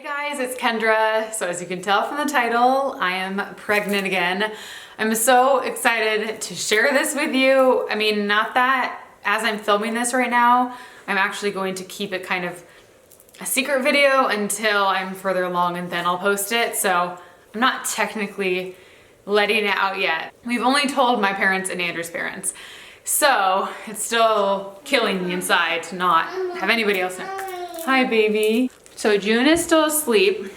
Hey guys, it's Kendra. So as you can tell from the title, I am pregnant again. I'm so excited to share this with you. I mean, not that as I'm filming this right now, I'm actually going to keep it kind of a secret video until I'm further along and then I'll post it. So I'm not technically letting it out yet. We've only told my parents and Andrew's parents. So it's still killing me inside to not have anybody else know. Hi, baby. So June is still asleep.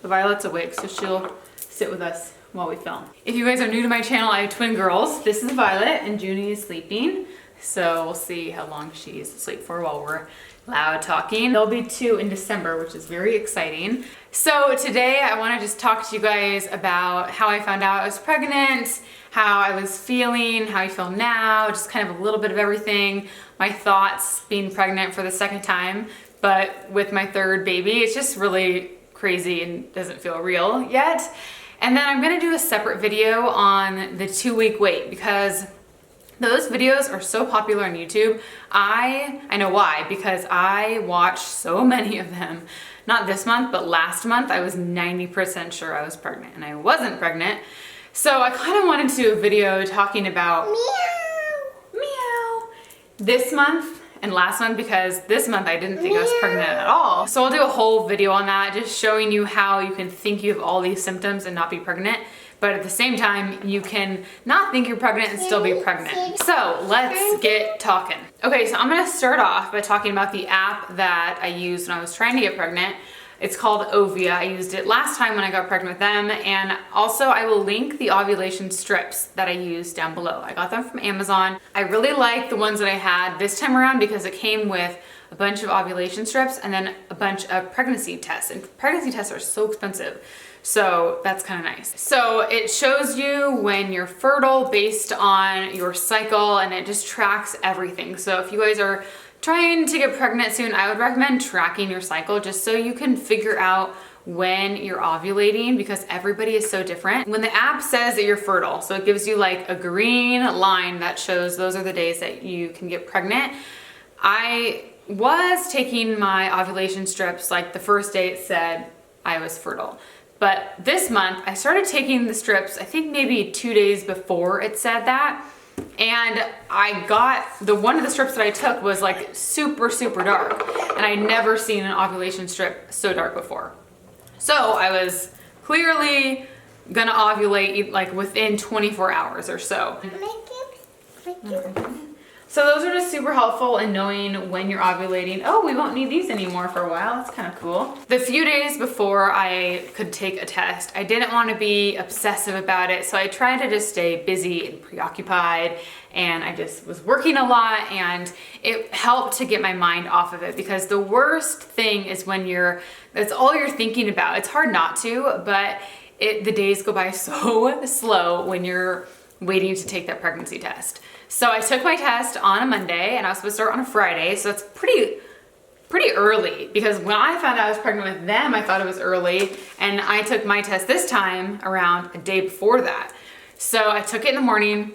The Violet's awake, so she'll sit with us while we film. If you guys are new to my channel, I have twin girls. This is Violet and Junie is sleeping. So we'll see how long she's asleep for while we're loud talking. There'll be 2 in December, which is very exciting. So today I want to just talk to you guys about how I found out I was pregnant, how I was feeling, how I feel now, just kind of a little bit of everything, my thoughts being pregnant for the second time. But with my 3rd baby, it's just really crazy and doesn't feel real yet. And then I'm gonna do a separate video on the 2-week wait because those videos are so popular on YouTube. I know why, because I watched so many of them. Not this month, but last month, I was 90% sure I was pregnant and I wasn't pregnant. So I kind of wanted to do a video talking about meow this month and last month, because this month I didn't think I was pregnant at all. So I'll do a whole video on that, just showing you how you can think you have all these symptoms and not be pregnant, but at the same time, you can not think you're pregnant and still be pregnant. So let's get talking. Okay, so I'm gonna start off by talking about the app that I used when I was trying to get pregnant. It's called Oviya. I used it last time when I got pregnant with them, and also I will link the ovulation strips that I used down below. I got them from Amazon. I really like the ones that I had this time around because it came with a bunch of ovulation strips and then a bunch of pregnancy tests, and pregnancy tests are so expensive. So that's kind of nice. So it shows you when you're fertile based on your cycle, and it just tracks everything. So if you guys are trying to get pregnant soon, I would recommend tracking your cycle just so you can figure out when you're ovulating, because everybody is so different. When the app says that you're fertile, so it gives you like a green line that shows those are the days that you can get pregnant. I was taking my ovulation strips like the first day it said I was fertile. But this month I started taking the strips, I think maybe 2 days before it said that. And I got one of the strips that I took was like super dark, and I'd never seen an ovulation strip so dark before. So I was clearly gonna ovulate like within 24 hours or so. So those are just super helpful in knowing when you're ovulating. Oh, we won't need these anymore for a while. That's kind of cool. The few days before I could take a test, I didn't want to be obsessive about it. So I tried to just stay busy and preoccupied, and I just was working a lot, and it helped to get my mind off of it, because the worst thing is when that's all you're thinking about. It's hard not to, but the days go by so slow when you're waiting to take that pregnancy test. So I took my test on a Monday and I was supposed to start on a Friday. So it's pretty early, because when I found out I was pregnant with them, I thought it was early. And I took my test this time around a day before that. So I took it in the morning,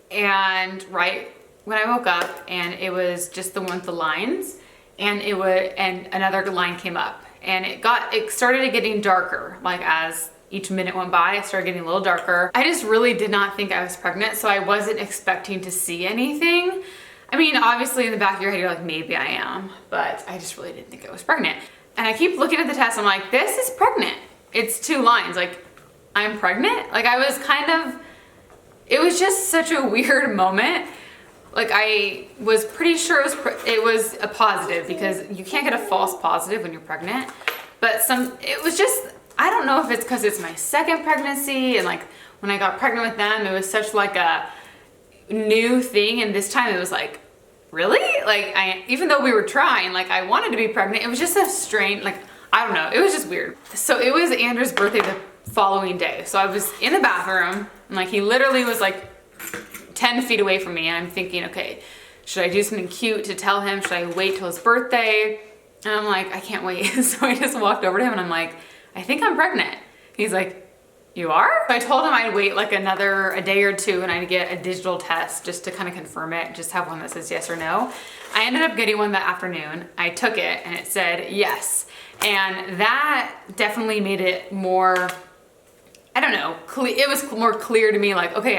and right when I woke up, and it was just the one with the lines, and another line came up, and it started getting darker, like as each minute went by, it started getting a little darker. I just really did not think I was pregnant, so I wasn't expecting to see anything. I mean, obviously in the back of your head, you're like, maybe I am, but I just really didn't think I was pregnant. And I keep looking at the test, I'm like, this is pregnant. It's 2 lines, like, I'm pregnant? Like, I was it was just such a weird moment. Like, I was pretty sure it was a positive, because you can't get a false positive when you're pregnant. But it was just, I don't know if it's because it's my 2nd pregnancy, and like when I got pregnant with them, it was such like a new thing, and this time it was like, really? Like, even though we were trying, like I wanted to be pregnant, it was just a strange, like, I don't know, it was just weird. So it was Andrew's birthday the following day. So I was in the bathroom, and like he literally was like 10 feet away from me, and I'm thinking, okay, should I do something cute to tell him? Should I wait till his birthday? And I'm like, I can't wait. So I just walked over to him and I'm like, I think I'm pregnant. He's like, you are? So I told him I'd wait like a day or 2 and I'd get a digital test just to kind of confirm it, just have one that says yes or no. I ended up getting one that afternoon. I took it and it said yes. And that definitely made it more, I don't know, it was more clear to me like, okay,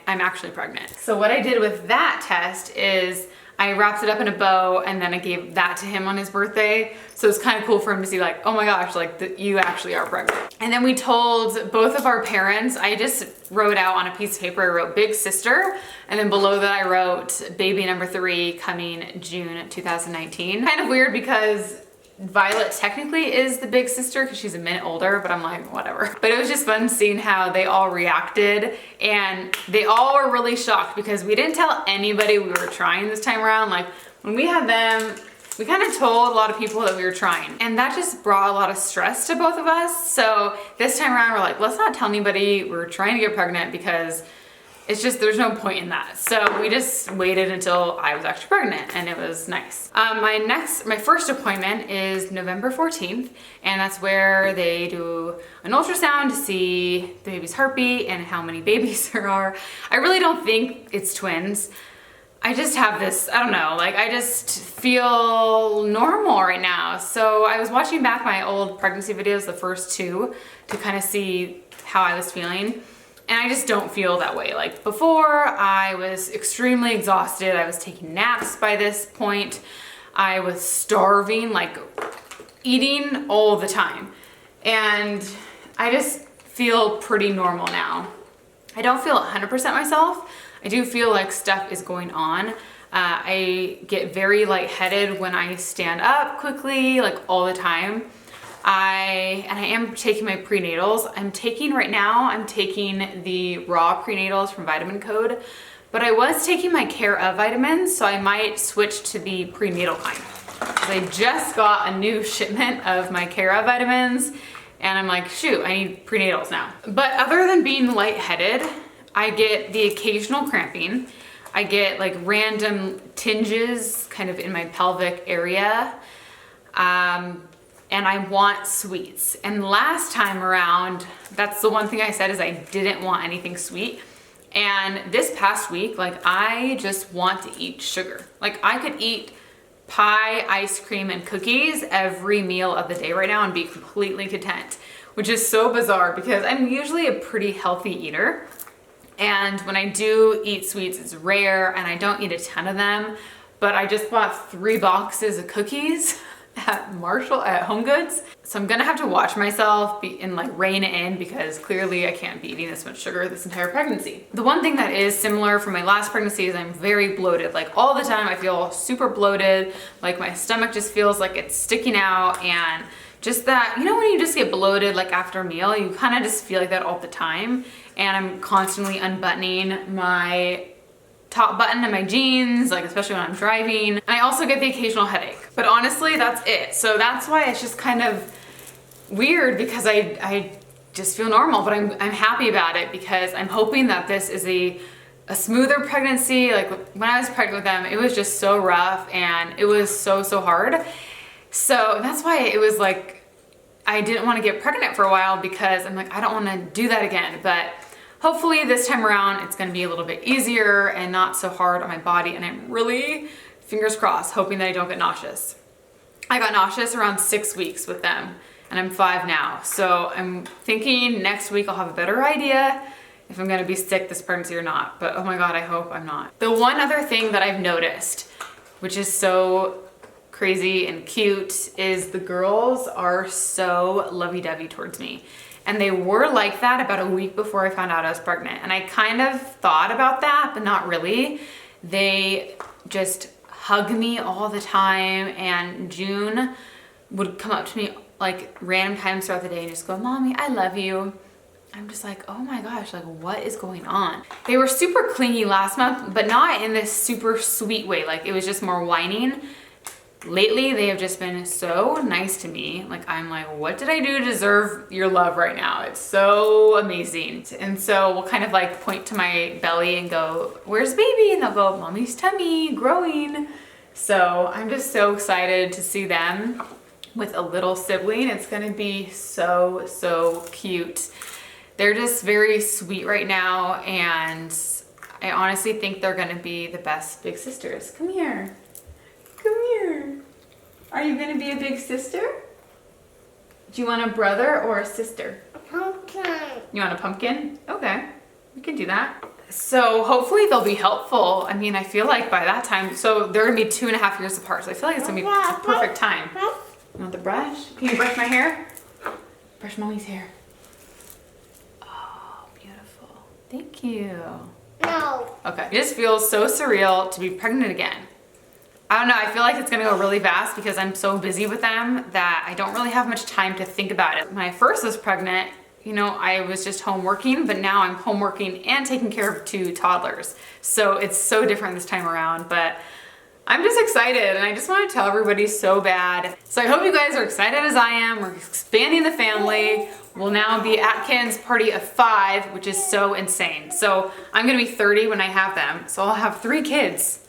I'm actually pregnant. So what I did with that test is I wrapped it up in a bow and then I gave that to him on his birthday. So it's kind of cool for him to see like, oh my gosh, like you actually are pregnant. And then we told both of our parents. I just wrote out on a piece of paper, I wrote big sister. And then below that I wrote baby number 3 coming June 2019. Kind of weird because Violet technically is the big sister because she's a minute older, but I'm like, whatever. But it was just fun seeing how they all reacted, and they all were really shocked because we didn't tell anybody we were trying this time around. Like when we had them, we kind of told a lot of people that we were trying, and that just brought a lot of stress to both of us. So this time around we're like, let's not tell anybody we're trying to get pregnant because it's just, there's no point in that. So we just waited until I was actually pregnant, and it was nice. My first appointment is November 14th, and that's where they do an ultrasound to see the baby's heartbeat and how many babies there are. I really don't think it's twins. I just have this, I don't know, like I just feel normal right now. So I was watching back my old pregnancy videos, the first 2, to kind of see how I was feeling. And I just don't feel that way. Like before, I was extremely exhausted. I was taking naps by this point. I was starving, like eating all the time. And I just feel pretty normal now. I don't feel 100% myself. I do feel like stuff is going on. I get very lightheaded when I stand up quickly, like all the time. I am taking my prenatals. I'm taking the raw prenatals from Vitamin Code, but I was taking my Care of vitamins, so I might switch to the prenatal kind. I just got a new shipment of my Care of vitamins, and I'm like, shoot, I need prenatals now. But other than being lightheaded, I get the occasional cramping. I get like random tinges kind of in my pelvic area. And I want sweets. And last time around, that's the one thing I said is I didn't want anything sweet. And this past week, like I just want to eat sugar. Like I could eat pie, ice cream, and cookies every meal of the day right now and be completely content, which is so bizarre because I'm usually a pretty healthy eater. And when I do eat sweets, it's rare and I don't eat a ton of them, but I just bought 3 boxes of cookies at Home Goods. So I'm gonna have to watch myself and like rein it in because clearly I can't be eating this much sugar this entire pregnancy. The one thing that is similar from my last pregnancy is I'm very bloated. Like all the time I feel super bloated, like my stomach just feels like it's sticking out, and just that, you know, when you just get bloated like after a meal, you kind of just feel like that all the time. And I'm constantly unbuttoning my top button in my jeans, like especially when I'm driving. And I also get the occasional headache, but honestly, that's it. So that's why it's just kind of weird because I just feel normal, but I'm happy about it because I'm hoping that this is a smoother pregnancy. Like when I was pregnant with them, it was just so rough and it was so hard. So that's why it was like, I didn't want to get pregnant for a while because I'm like, I don't want to do that again. But hopefully this time around, it's going to be a little bit easier and not so hard on my body. And I'm really, fingers crossed, hoping that I don't get nauseous. I got nauseous around 6 weeks with them, and I'm 5 now. So I'm thinking next week I'll have a better idea if I'm going to be sick this pregnancy or not. But oh my God, I hope I'm not. The one other thing that I've noticed, which is so crazy and cute, is the girls are so lovey-dovey towards me. And they were like that about a week before I found out I was pregnant. And I kind of thought about that, but not really. They just hug me all the time. And June would come up to me like random times throughout the day and just go, "Mommy, I love you." I'm just like, oh my gosh, like what is going on? They were super clingy last month, but not in this super sweet way. Like it was just more whining. Lately, they have just been so nice to me. Like, I'm like, what did I do to deserve your love right now? It's so amazing. And so we'll kind of like point to my belly and go, "Where's baby?" And they'll go, "Mommy's tummy, growing." So I'm just so excited to see them with a little sibling. It's gonna be so cute. They're just very sweet right now, and I honestly think they're gonna be the best big sisters. Come here. Come here. Are you gonna be a big sister? Do you want a brother or a sister? A pumpkin. You want a pumpkin? Okay, we can do that. So hopefully they'll be helpful. I mean, I feel like by that time, so they're gonna be 2.5 years apart. So I feel like it's gonna be a perfect time. You want the brush? Can you brush my hair? Brush mommy's hair. Oh, beautiful. Thank you. No. Okay, it just feels so surreal to be pregnant again. I don't know, I feel like it's gonna go really fast because I'm so busy with them that I don't really have much time to think about it. When I first was pregnant, you know, I was just home working, but now I'm home working and taking care of 2 toddlers. So it's so different this time around, but I'm just excited and I just want to tell everybody so bad. So I hope you guys are excited as I am. We're expanding the family. We'll now be Atkins party of 5, which is so insane. So I'm gonna be 30 when I have them. So I'll have 3 kids.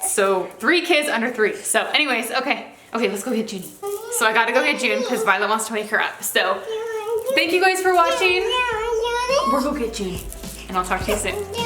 So 3 kids under 3. So anyways, okay, let's go get Junie. So I gotta go get June because Violet wants to wake her up. So thank you guys for watching. We'll go get Junie and I'll talk to you soon.